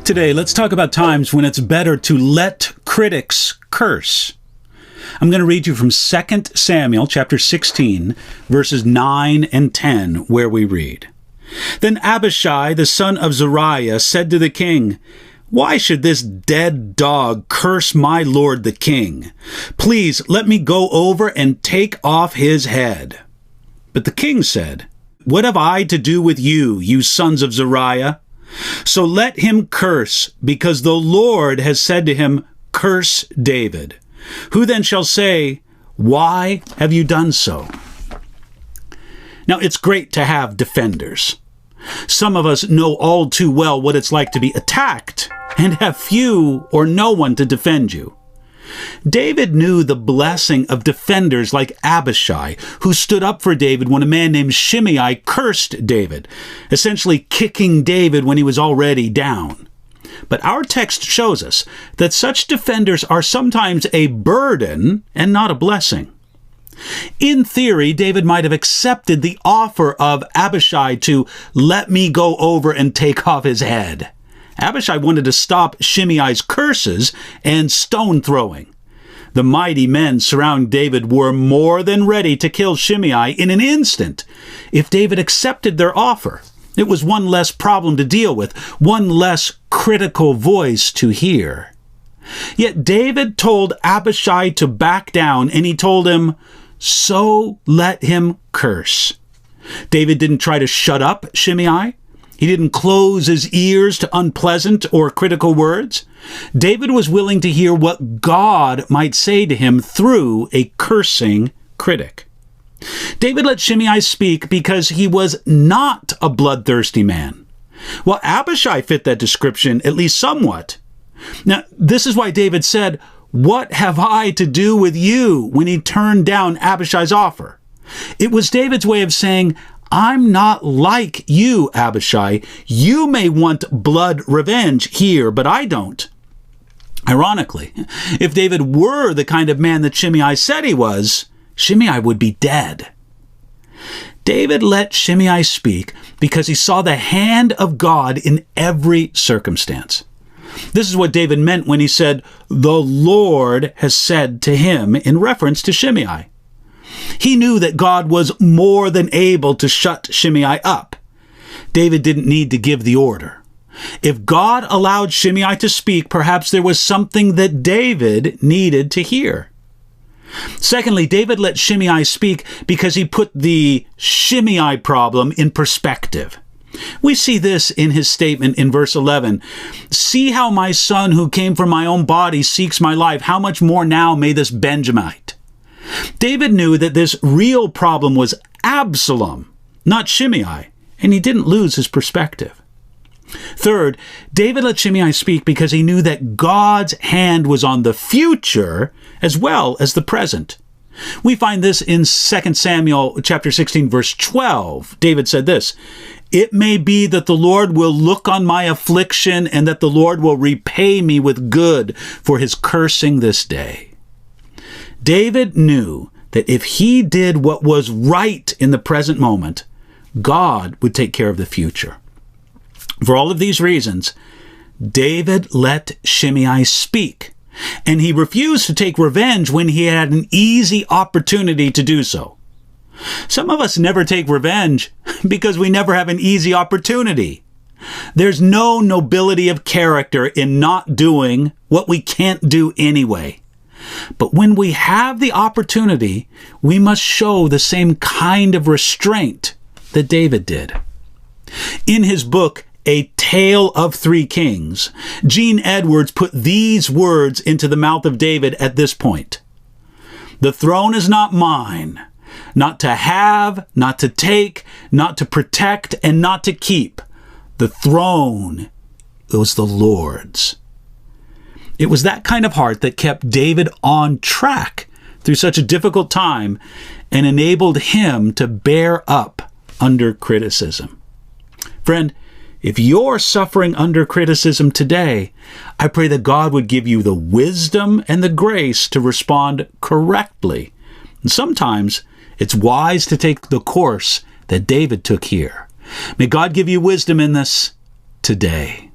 Today, let's talk about times when it's better to let critics curse. I'm going to read you from 2 Samuel chapter 16, verses 9 and 10, where we read, "Then Abishai, the son of Zeruiah, said to the king, 'Why should this dead dog curse my lord the king? Please let me go over and take off his head.' But the king said, 'What have I to do with you, you sons of Zeruiah? So let him curse, because the Lord has said to him, Curse David. Who then shall say, Why have you done so?'" Now, it's great to have defenders. Some of us know all too well what it's like to be attacked and have few or no one to defend you. David knew the blessing of defenders like Abishai, who stood up for David when a man named Shimei cursed David, essentially kicking David when he was already down. But our text shows us that such defenders are sometimes a burden and not a blessing. In theory, David might have accepted the offer of Abishai to let me go over and take off his head. Abishai wanted to stop Shimei's curses and stone throwing. The mighty men surrounding David were more than ready to kill Shimei in an instant if David accepted their offer. It was one less problem to deal with, one less critical voice to hear. Yet David told Abishai to back down, and he told him, "So let him curse." David didn't try to shut up Shimei. He didn't close his ears to unpleasant or critical words. David was willing to hear what God might say to him through a cursing critic. David let Shimei speak because he was not a bloodthirsty man. Well, Abishai fit that description, at least somewhat. Now, this is why David said, "What have I to do with you?" when he turned down Abishai's offer. It was David's way of saying, "I'm not like you, Abishai. You may want blood revenge here, but I don't." Ironically, if David were the kind of man that Shimei said he was, Shimei would be dead. David let Shimei speak because he saw the hand of God in every circumstance. This is what David meant when he said, "The Lord has said to him," in reference to Shimei. He knew that God was more than able to shut Shimei up. David didn't need to give the order. If God allowed Shimei to speak, perhaps there was something that David needed to hear. Secondly, David let Shimei speak because he put the Shimei problem in perspective. We see this in his statement in verse 11. "See how my son who came from my own body seeks my life. How much more now may this Benjamite?" David knew that this real problem was Absalom, not Shimei, and he didn't lose his perspective. Third, David let Shimei speak because he knew that God's hand was on the future as well as the present. We find this in 2 Samuel chapter 16, verse 12. David said this, "It may be that the Lord will look on my affliction and that the Lord will repay me with good for his cursing this day." David knew that if he did what was right in the present moment, God would take care of the future. For all of these reasons, David let Shimei speak, and he refused to take revenge when he had an easy opportunity to do so. Some of us never take revenge because we never have an easy opportunity. There's no nobility of character in not doing what we can't do anyway. But when we have the opportunity, we must show the same kind of restraint that David did. In his book, A Tale of Three Kings, Gene Edwards put these words into the mouth of David at this point. "The throne is not mine, not to have, not to take, not to protect, and not to keep. The throne was the Lord's." It was that kind of heart that kept David on track through such a difficult time and enabled him to bear up under criticism. Friend, if you're suffering under criticism today, I pray that God would give you the wisdom and the grace to respond correctly. And sometimes it's wise to take the course that David took here. May God give you wisdom in this today.